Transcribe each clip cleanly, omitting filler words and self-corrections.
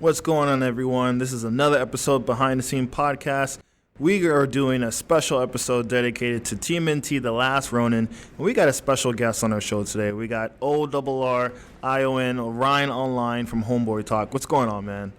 What's going on, everyone? This is another episode Behind the Scene podcast. We are doing a special episode dedicated to tmnt, The Last Ronin. And we got a special guest on our show today. We got ORRION, Orion Online from Boi Talk. What's going on, man?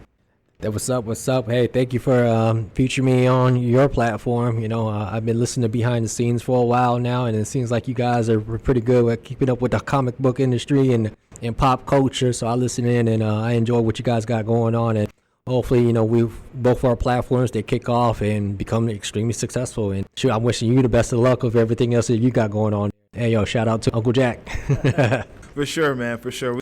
What's up? Hey, thank you for featuring me on your platform. I've been listening to Behind the Scenes for a while now, and it seems like you guys are pretty good at keeping up with the comic book industry and pop culture. So I listen in, and I enjoy what you guys got going on. And hopefully, we both our platforms, they kick off and become extremely successful. And sure, I'm wishing you the best of luck with everything else that you got going on. Hey, shout out to Uncle Jack. For sure, man, for sure.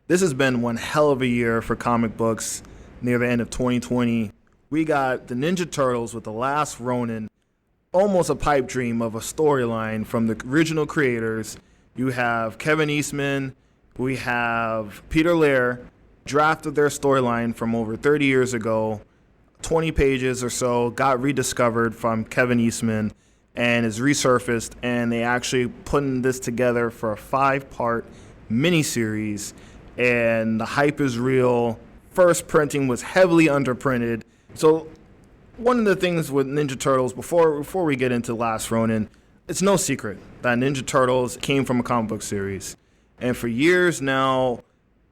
This has been one hell of a year for comic books. Near the end of 2020, we got the Ninja Turtles with The Last Ronin, almost a pipe dream of a storyline from the original creators. You have Kevin Eastman, we have Peter Laird, drafted their storyline from over 30 years ago, 20 pages or so, got rediscovered from Kevin Eastman, and is resurfaced, and they actually putting this together for a 5-part miniseries, and the hype is real. First printing was heavily underprinted. So one of the things with Ninja Turtles, before we get into Last Ronin, it's no secret that Ninja Turtles came from a comic book series. And for years now,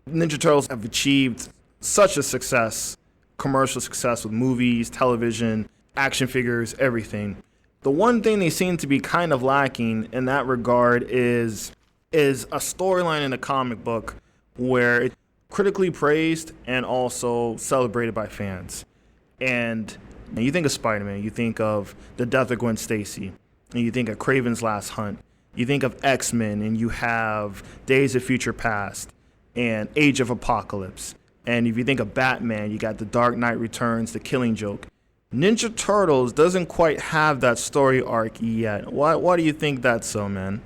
Ninja Turtles have achieved such a success, commercial success with movies, television, action figures, everything. The one thing they seem to be kind of lacking in that regard is a storyline in a comic book where it's critically praised and also celebrated by fans. And you think of Spider-Man, you think of the death of Gwen Stacy, and you think of Kraven's Last Hunt, you think of X-Men, and you have Days of Future Past and Age of Apocalypse. And if you think of Batman, you got The Dark Knight Returns, The Killing Joke. Ninja Turtles doesn't quite have that story arc yet. Why do you think that's so, man?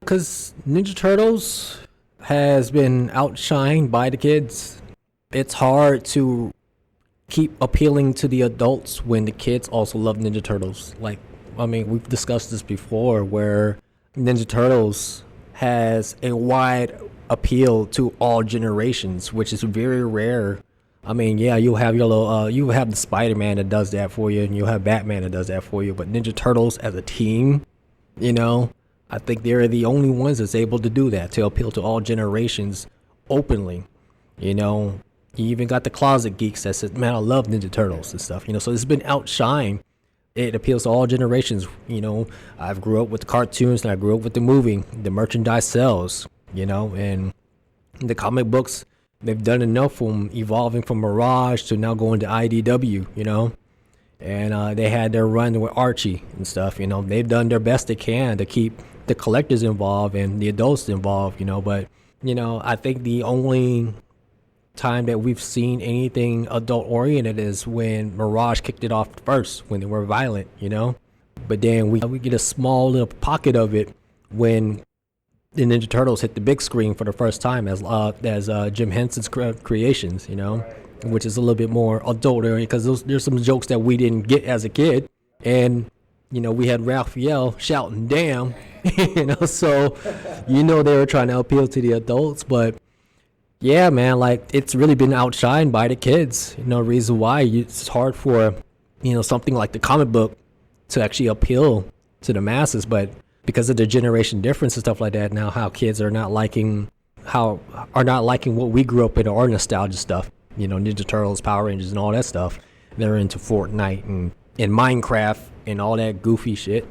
Because Ninja Turtles has been outshined by the kids. It's hard to keep appealing to the adults when the kids also love Ninja Turtles. We've discussed this before, where Ninja Turtles has a wide appeal to all generations, which is very rare. You'll have you have the Spider-Man that does that for you, and you'll have Batman that does that for you. But Ninja Turtles as a team, I think they're the only ones that's able to do that, to appeal to all generations openly. You even got the closet geeks that said, man, I love Ninja Turtles and stuff. So it's been outshined. It appeals to all generations. I've grew up with the cartoons, and I grew up with the movie. The merchandise sells, and the comic books, they've done enough from evolving from Mirage to now going to IDW, and they had their run with Archie and stuff. They've done their best they can to keep the collectors involved and the adults involved, but I think the only time that we've seen anything adult oriented is when Mirage kicked it off first, when they were violent, but then we get a small little pocket of it when the Ninja Turtles hit the big screen for the first time as Jim Henson's creations, which is a little bit more adult oriented, because there's some jokes that we didn't get as a kid. And we had Raphael shouting damn, so they were trying to appeal to the adults. But yeah, man, it's really been outshined by the kids. Reason why it's hard for something like the comic book to actually appeal to the masses, but because of the generation difference and stuff like that, now how kids are not liking what we grew up in, our nostalgia stuff, Ninja Turtles, Power Rangers, and all that stuff. They're into Fortnite and Minecraft and all that goofy shit,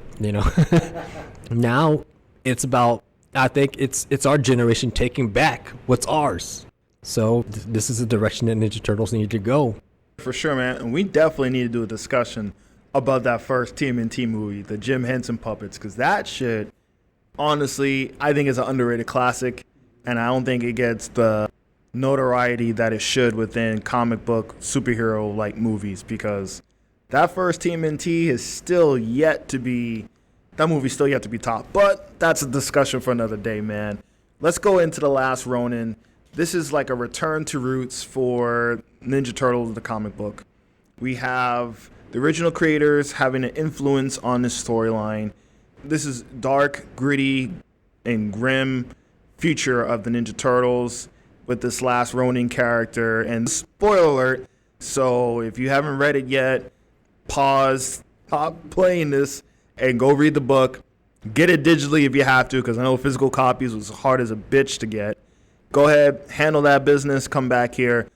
Now it's about, I think it's our generation taking back what's ours. So this is the direction that Ninja Turtles need to go. For sure, man. And we definitely need to do a discussion about that first TMNT movie, the Jim Henson puppets, because that shit, honestly, I think is an underrated classic, and I don't think it gets the notoriety that it should within comic book superhero-like movies, because that first TMNT is still yet to be topped. But that's a discussion for another day, man. Let's go into The Last Ronin. This is like a return to roots for Ninja Turtles, the comic book. We have the original creators having an influence on this storyline. This is dark, gritty, and grim future of the Ninja Turtles with this Last Ronin character. And spoiler alert, So if you haven't read it yet, pause, stop playing this, and go read the book. Get it digitally if you have to, because I know physical copies was hard as a bitch to get. Go ahead, handle that business, come back here.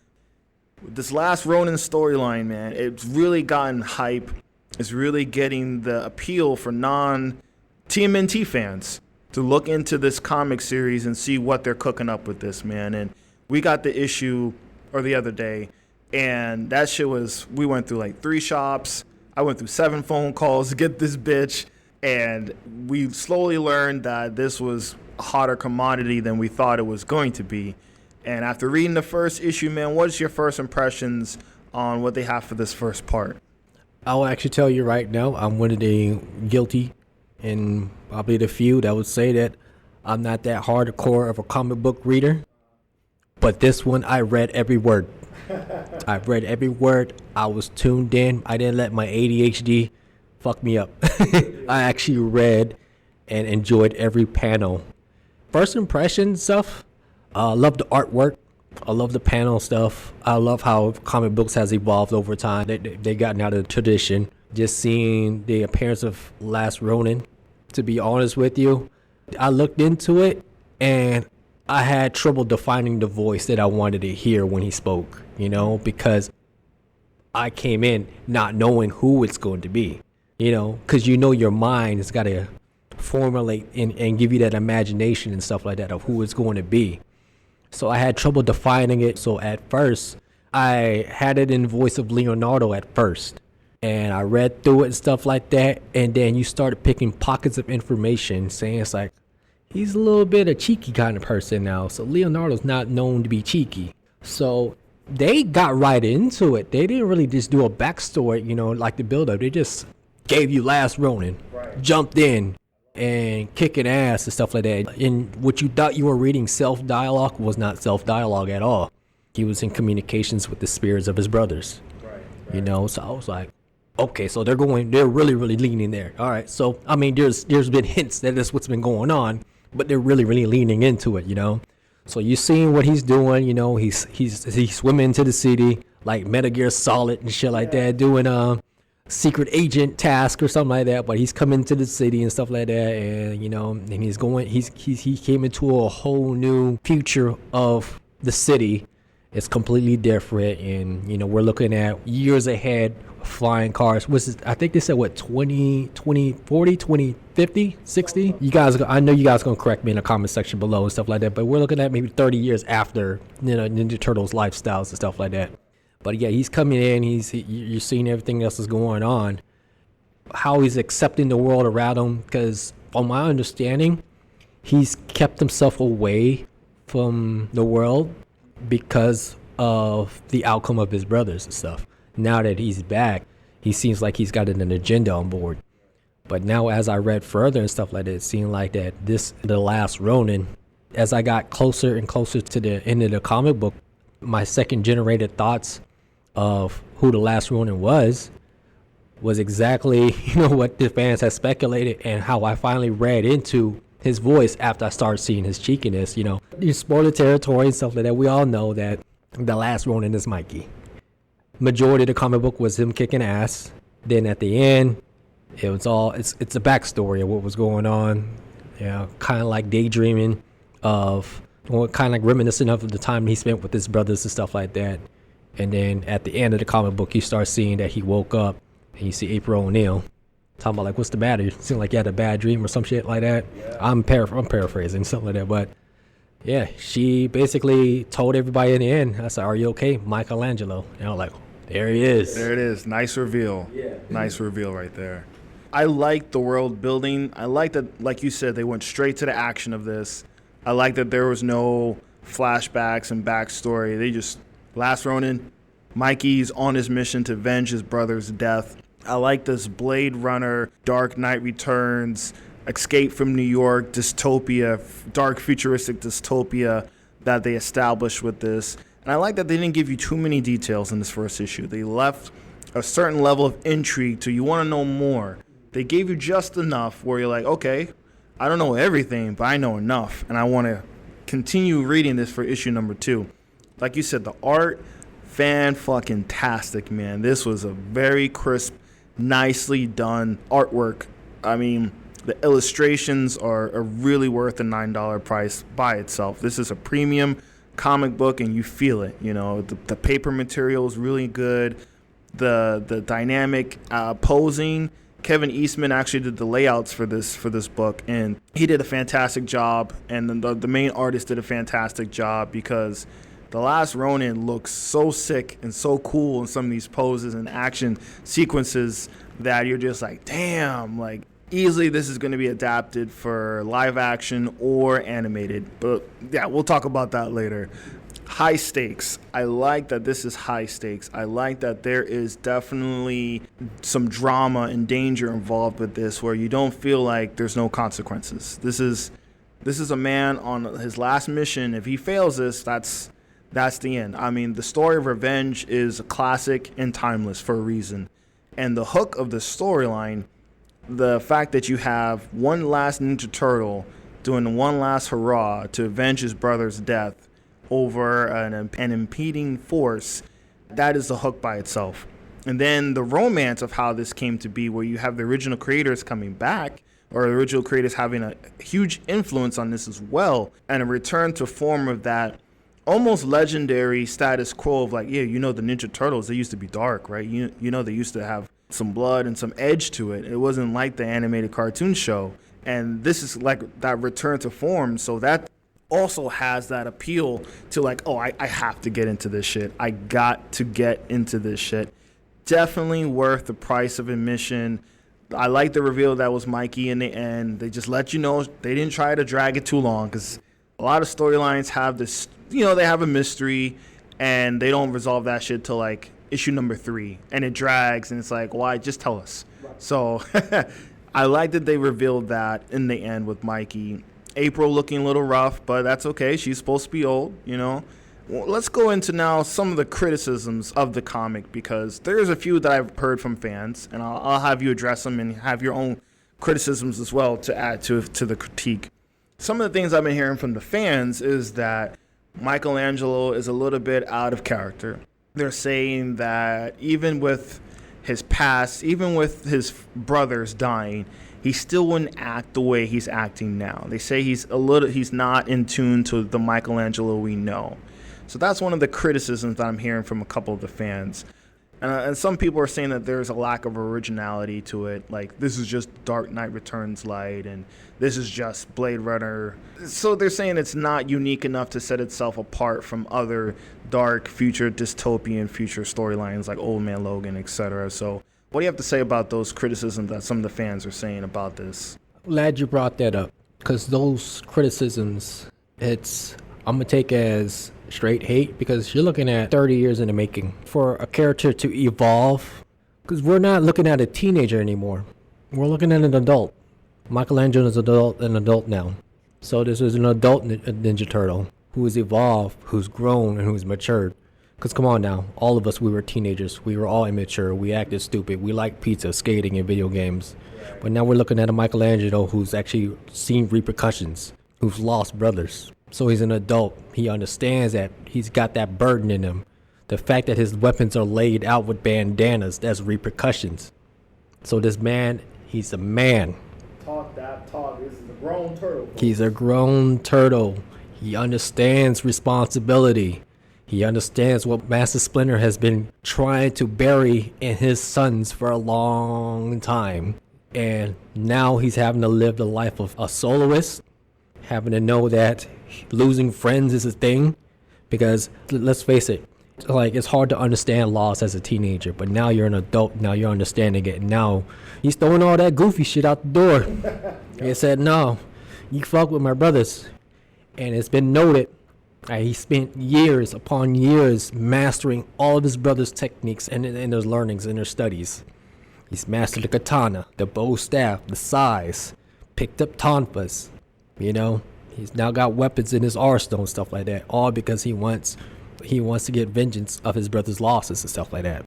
This Last Ronin storyline, man, it's really gotten hype. It's really getting the appeal for non-TMNT fans to look into this comic series and see what they're cooking up with this, man. And we got the issue the other day, and that shit was, we went through like 3 shops. I went through 7 phone calls to get this bitch, and we slowly learned that this was a hotter commodity than we thought it was going to be. And after reading the first issue, man, what's your first impressions on what they have for this first part? I'll actually tell you right now, I'm one of the guilty and probably the few that would say that I'm not that hardcore of a comic book reader. But this one, I read every word. I've read every word. I was tuned in. I didn't let my ADHD fuck me up. I actually read and enjoyed every panel. First impression stuff, I love the artwork. I love the panel stuff. I love how comic books has evolved over time. They gotten out of the tradition. Just seeing the appearance of Last Ronin, to be honest with you, I looked into it and I had trouble defining the voice that I wanted to hear when he spoke, because I came in not knowing who it's going to be, because your mind has got to formulate and give you that imagination and stuff like that of who it's going to be. So I had trouble defining it. So at first, I had it in the voice of Leonardo at first. And I read through it and stuff like that. And then you started picking pockets of information saying it's like, he's a little bit a cheeky kind of person now. So Leonardo's not known to be cheeky. So they got right into it. They didn't really just do a backstory, like the build-up. They just gave you Last Ronin, jumped in, and kicking ass and stuff like that. And what you thought you were reading self-dialogue was not self-dialogue at all. He was in communications with the spirits of his brothers. So I was like, okay, so they're really, really leaning there. All right, so I mean, there's been hints that that's what's been going on, but they're really, really leaning into it. So you're seeing what he's doing. He's swimming into the city like Metal Gear Solid and shit like that, doing secret agent task or something like that. But he's coming to the city and stuff like that, and and he came into a whole new future of the city. It's completely different, and we're looking at years ahead, flying cars. I think they said 20, 40, 20, 50, 60. I know you guys gonna correct me in the comment section below and stuff like that, but we're looking at maybe 30 years after Ninja Turtles lifestyles and stuff like that. But yeah, he's coming in. You're seeing everything else is going on. How he's accepting the world around him, because from my understanding, he's kept himself away from the world because of the outcome of his brothers and stuff. Now that he's back, he seems like he's got an agenda on board. But now as I read further and stuff like that, it seemed like that the Last Ronin, as I got closer and closer to the end of the comic book, my second generated thoughts of who the Last Ronin was exactly what the fans had speculated, and how I finally read into his voice after I started seeing his cheekiness. You spoiler territory and stuff like that. We all know that the Last Ronin is Mikey. Majority of the comic book was him kicking ass. Then at the end, it was it's a backstory of what was going on. Kind of like daydreaming of, kind of like reminiscent of the time he spent with his brothers and stuff like that. And then at the end of the comic book, you start seeing that he woke up and you see April O'Neil talking about like, what's the matter? It seemed like you had a bad dream or some shit like that. Yeah. I'm paraphrasing something like that, but yeah, she basically told everybody in the end. I said, "Are you okay, Michelangelo?" And I was like, there he is. There it is. Nice reveal. Yeah. Nice reveal right there. I like the world building. I like that, like you said, they went straight to the action of this. I like that there was no flashbacks and backstory. Last Ronin, Mikey's on his mission to avenge his brother's death. I like this Blade Runner, Dark Knight Returns, Escape from New York, dystopia, dark futuristic dystopia that they established with this. And I like that they didn't give you too many details in this first issue. They left a certain level of intrigue to you want to know more. They gave you just enough where you're like, okay, I don't know everything, but I know enough. And I want to continue reading this for issue number 2. Like you said, the art Fan-fucking-tastic, man. This was a very crisp, nicely done artwork. I mean, the illustrations are really worth the $9 price by itself. This is a premium comic book, and you feel it. You know, the paper material is really good. The dynamic posing. Kevin Eastman actually did the layouts for this book, and he did a fantastic job. And then the main artist did a fantastic job, because The Last Ronin looks so sick and so cool in some of these poses and action sequences that you're just like, damn, like easily this is going to be adapted for live action or animated. But yeah, we'll talk about that later. High stakes. I like that this is high stakes. I like that there is definitely some drama and danger involved with this, where you don't feel like there's no consequences. This is a man on his last mission. If he fails this, that's the end. I mean, the story of revenge is classic and timeless for a reason. And the hook of the storyline, the fact that you have one last Ninja Turtle doing one last hurrah to avenge his brother's death over an impeding force, that is the hook by itself. And then the romance of how this came to be, where you have the original creators coming back, or the original creators having a huge influence on this as well, and a return to form of that almost legendary status quo of like, yeah, you know, the Ninja Turtles, they used to be dark, right? You know, they used to have some blood and some edge to it. It wasn't like the animated cartoon show. And this is like that return to form. So that also has that appeal to like, oh, I have to get into this shit. I got to get into this shit. Definitely worth the price of admission. I like the reveal that was Mikey in the end. They just let you know they didn't try to drag it too long, because a lot of storylines have this, you know, they have a mystery and they don't resolve that shit till like issue number 3, and it drags, and it's like, why? Just tell us. Right. So I like that they revealed that in the end with Mikey. April looking a little rough, but that's okay. She's supposed to be old, you know. Well, let's go into now some of the criticisms of the comic, because there's a few that I've heard from fans, and I'll have you address them and have your own criticisms as well to add to the critique. Some of the things I've been hearing from the fans is that Michelangelo is a little bit out of character. They're saying that even with his past, even with his brothers dying, he still wouldn't act the way he's acting now. They say he's not in tune to the Michelangelo we know. So that's one of the criticisms that I'm hearing from a couple of the fans. And some people are saying that there's a lack of originality to it. Like, this is just Dark Knight Returns light, and this is just Blade Runner. So they're saying it's not unique enough to set itself apart from other dark future dystopian future storylines like Old Man Logan, etc. So what do you have to say about those criticisms that some of the fans are saying about this? Glad you brought that up, because those criticisms, I'm going to take as straight hate, because you're looking at 30 years in the making for a character to evolve, because we're not looking at a teenager anymore. We're looking at an adult. Michelangelo is an adult now. So this is an adult Ninja Turtle who has evolved, who's grown, and who's matured. Because come on now, all of us, we were teenagers. We were all immature. We acted stupid. We liked pizza, skating, and video games. But now we're looking at a Michelangelo who's actually seen repercussions, who's lost brothers. So he's an adult. He understands that he's got that burden in him. The fact that his weapons are laid out with bandanas, that's repercussions. So this man, he's a man. Talk that talk. This is a grown turtle. He's a grown turtle. He understands responsibility. He understands what Master Splinter has been trying to bury in his sons for a long time. And now he's having to live the life of a soloist, having to know that losing friends is a thing. Because let's face it, like, it's hard to understand loss as a teenager, but now you're an adult, now you're understanding it. Now he's throwing all that goofy shit out the door. He said, no, you fuck with my brothers. And it's been noted that he spent years upon years mastering all of his brothers' techniques and their learnings and their studies. He's mastered the katana, the bow staff, the sais, picked up tonfas, you know. He's now got weapons in his arsenal and stuff like that, all because he wants to get vengeance of his brother's losses and stuff like that.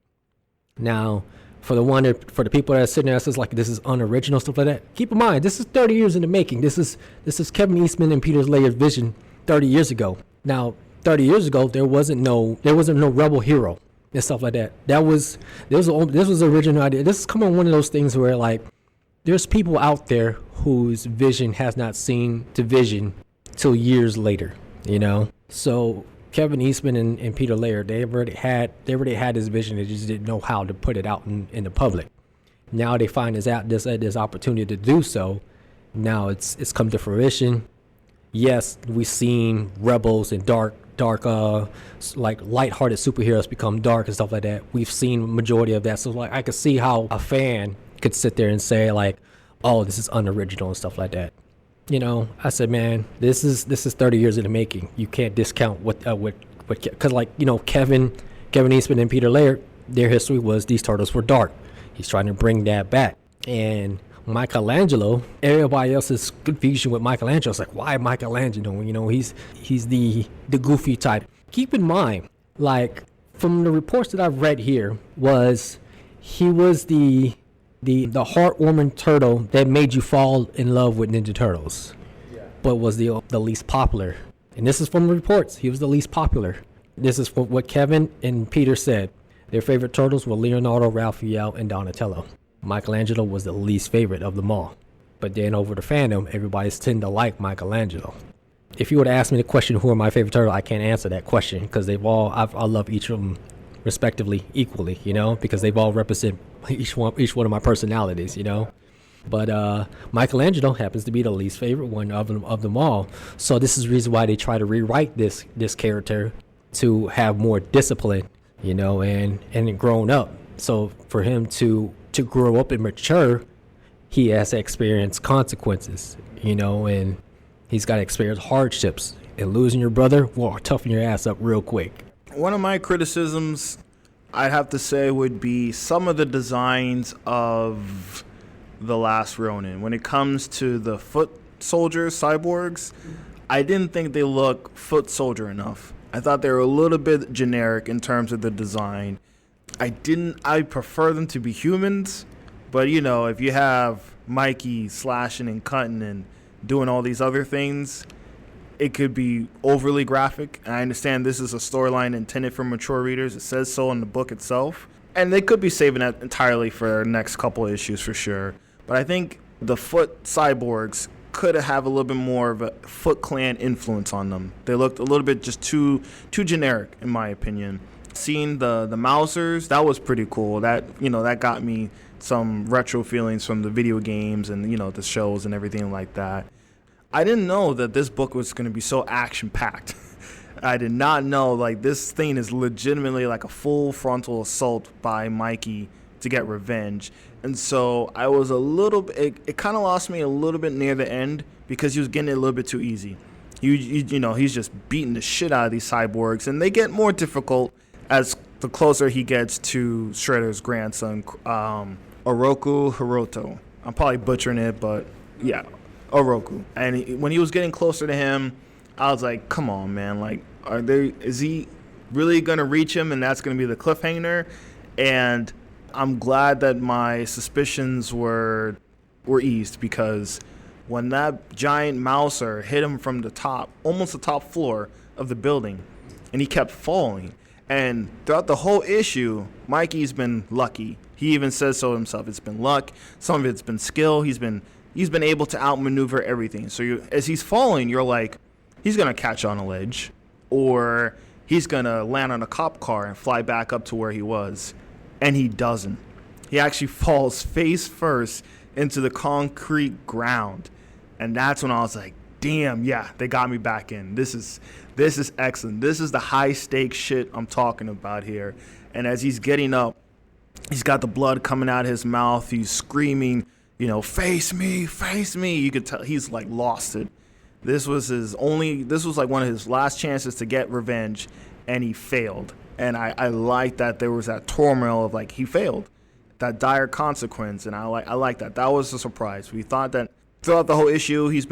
Now, for the people that are sitting there, says like this is unoriginal stuff like that. Keep in mind, this is 30 years in the making. This is Kevin Eastman and Peter Layer's vision 30 years ago. Now, 30 years ago, there wasn't no rebel hero and stuff like that. This was the original idea. This is come on one of those things where like there's people out there whose vision has not seen the vision till years later, you know. So Kevin Eastman and Peter Laird, they already had this vision. They just didn't know how to put it out in the public. Now they find this opportunity to do so. Now it's come to fruition. Yes, we've seen rebels and dark like lighthearted superheroes become dark and stuff like that. We've seen majority of that. So like I could see how a fan could sit there and say like, oh, this is unoriginal and stuff like that. You know, I said, man, this is 30 years in the making. You can't discount what because like, you know, Kevin Eastman and Peter Laird, their history was these turtles were dark. He's trying to bring that back. And Michelangelo, everybody else's confusion with Michelangelo is like, why Michelangelo? You know, he's the goofy type. Keep in mind, like from the reports that I've read here, he was the heartwarming turtle that made you fall in love with Ninja Turtles, but was the least popular. And this is from the reports. He was the least popular. This is what Kevin and Peter said. Their favorite turtles were Leonardo, Raphael, and Donatello. Michelangelo was the least favorite of them all. But then over the fandom, everybody's tend to like Michelangelo. If you were to ask me the question, who are my favorite turtle, I can't answer that question because I love each of them respectively equally, you know, because they've all represent each one of my personalities, you know. But Michelangelo happens to be the least favorite one of them all. So this is the reason why they try to rewrite this character to have more discipline, you know, and grown up. So for him to grow up and mature, he has to experience consequences, you know, and he's got to experience hardships. And losing your brother will toughen your ass up real quick. One of my criticisms, I'd have to say, would be some of the designs of The Last Ronin. When it comes to the foot soldiers, cyborgs, I didn't think they look foot soldier enough. I thought they were a little bit generic in terms of the design. I prefer them to be humans, but you know, if you have Mikey slashing and cutting and doing all these other things, it could be overly graphic. I understand this is a storyline intended for mature readers. It says so in the book itself. And they could be saving that entirely for their next couple issues for sure. But I think the foot cyborgs could have a little bit more of a Foot Clan influence on them. They looked a little bit just too generic, in my opinion. Seeing the Mousers, that was pretty cool. That, you know, that got me some retro feelings from the video games and, you know, the shows and everything like that. I didn't know that this book was going to be so action-packed. I did not know, like, this thing is legitimately like a full frontal assault by Mikey to get revenge. And so I was a little bit, it kind of lost me a little bit near the end because he was getting it a little bit too easy. You know, he's just beating the shit out of these cyborgs, and they get more difficult as the closer he gets to Shredder's grandson, Oroku Hiroto. I'm probably butchering it, but yeah, Oroku. And when he was getting closer to him, I was like, come on, man. Like, is he really going to reach him, and that's going to be the cliffhanger? And I'm glad that my suspicions were eased, because when that giant mouser hit him from the top, almost the top floor of the building, and he kept falling. And throughout the whole issue, Mikey's been lucky. He even says so himself. It's been luck. Some of it's been skill. He's been able to outmaneuver everything. So as he's falling, you're like, he's going to catch on a ledge, or he's going to land on a cop car and fly back up to where he was. And he doesn't. He actually falls face first into the concrete ground. And that's when I was like, damn, yeah, they got me back in. This is excellent. This is the high stakes shit I'm talking about here. And as he's getting up, he's got the blood coming out of his mouth. He's screaming, you know, face me, face me. You could tell he's like lost it. This was like one of his last chances to get revenge, and he failed. And I like that there was that turmoil of like, he failed, that dire consequence. And I like that. That was a surprise. We thought that throughout the whole issue, it's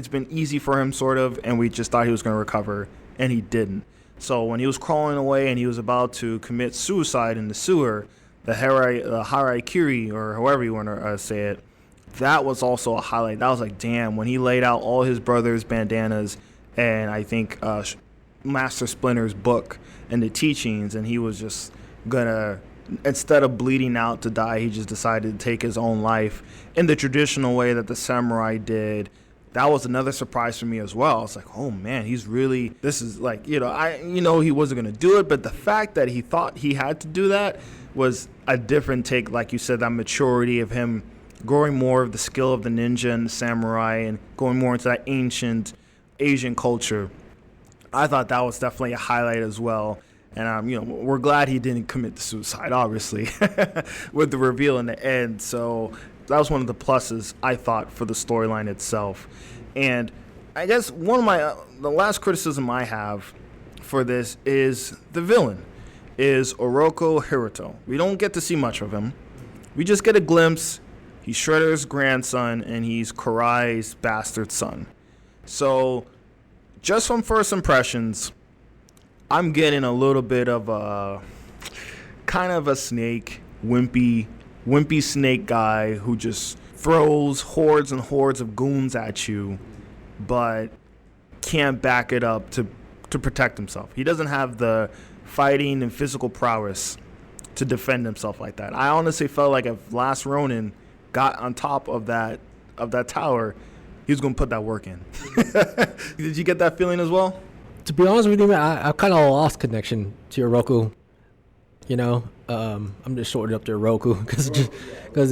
been easy for him sort of, and we just thought he was going to recover, and he didn't. So when he was crawling away and he was about to commit suicide in the sewer, the Harakiri, or however you want to say it, that was also a highlight. That was like, damn, when he laid out all his brother's bandanas, and I think Master Splinter's book and the teachings, and he was just gonna, instead of bleeding out to die, he just decided to take his own life in the traditional way that the samurai did. That was another surprise for me as well. It's like, oh man, this is like, he wasn't going to do it, but the fact that he thought he had to do that was a different take. Like you said, that maturity of him growing more of the skill of the ninja and the samurai and going more into that ancient Asian culture. I thought that was definitely a highlight as well. And, we're glad he didn't commit the suicide, obviously, with the reveal in the end. So that was one of the pluses, I thought, for the storyline itself. And I guess the last criticism I have for this is the villain, is Oroku Hiruto. We don't get to see much of him. We just get a glimpse. He's Shredder's grandson, and he's Karai's bastard son. So just from first impressions, I'm getting a little bit of a kind of a snake, wimpy snake guy who just throws hordes and hordes of goons at you, but can't back it up to protect himself. He doesn't have the fighting and physical prowess to defend himself like that. I honestly felt like if Last Ronin got on top of that tower, he was going to put that work in. Did you get that feeling as well? To be honest with you, man, I kind of lost connection to Oroku. I'm just shortening up to Oroku because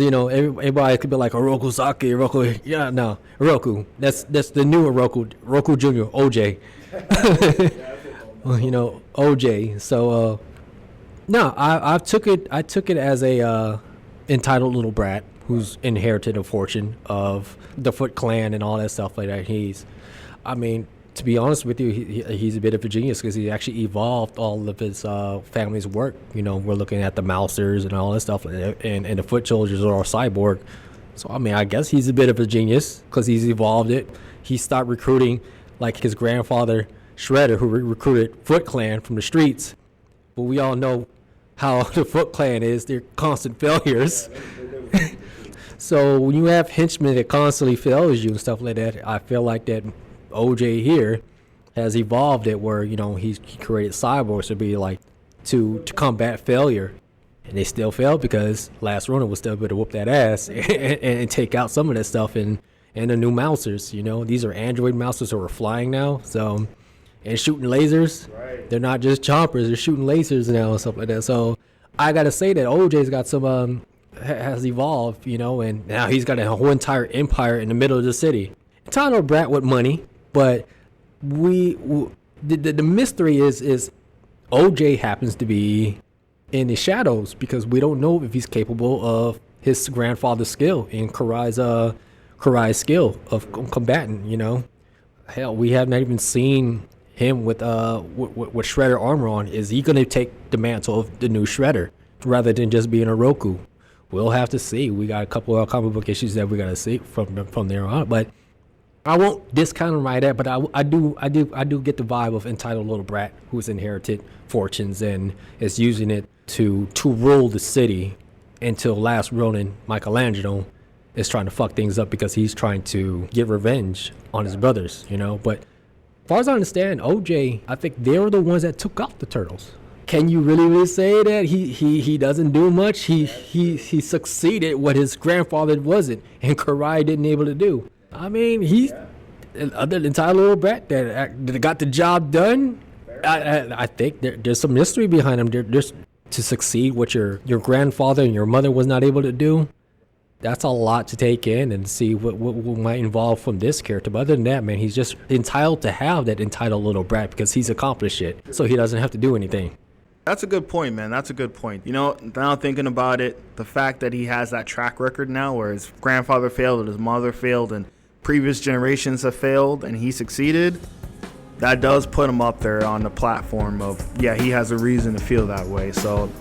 everybody could be like Oroku Saki, Oroku. Yeah, no, Oroku. That's the new Oroku Junior, OJ. OJ. So no, I took it as a entitled little brat who's inherited a fortune of the Foot Clan and all that stuff like that. To be honest with you, he's a bit of a genius because he actually evolved all of his family's work. We're looking at the Mousers and all that stuff, and the Foot Soldiers are all cyborg. So, I guess he's a bit of a genius because he's evolved it. He stopped recruiting like his grandfather, Shredder, who recruited Foot Clan from the streets. But we all know how the Foot Clan is. They're constant failures. So when you have henchmen that constantly fails you and stuff like that, I feel like that OJ here has evolved it where he created cyborgs to combat failure, and they still failed because Last Ronin was still able to whoop that ass and take out some of that stuff and the new Mousers. These are android Mousers who are flying now, so and shooting lasers. Right. They're not just chompers; they're shooting lasers now and stuff like that. So I gotta say that OJ's got some has evolved, and now he's got a whole entire empire in the middle of the city. Entitled brat with money. But the mystery is OJ happens to be in the shadows because we don't know if he's capable of his grandfather's skill and Karai's skill of combatant. Hell, we have not even seen him with Shredder armor on. Is he going to take the mantle of the new Shredder rather than just being a Roku? We'll have to see. We got a couple of comic book issues that we got to see from there on, but I won't discount him right there, but I do get the vibe of entitled little brat who's inherited fortunes and is using it to rule the city until Last Ronin, Michelangelo, is trying to fuck things up because he's trying to get revenge on his brothers, But as far as I understand, OJ, I think they were the ones that took out the turtles. Can you really say that he doesn't do much? He succeeded what his grandfather wasn't, and Karai didn't able to do. He's other than entitled little brat that got the job done. I think there's some mystery behind him. There's to succeed what your grandfather and your mother was not able to do. That's a lot to take in and see what might involve from this character. But other than that, man, he's just entitled to have that entitled little brat because he's accomplished it, so he doesn't have to do anything. That's a good point, man. That's a good point. Now thinking about it, the fact that he has that track record now where his grandfather failed and his mother failed and previous generations have failed and he succeeded, that does put him up there on the platform of, he has a reason to feel that way. So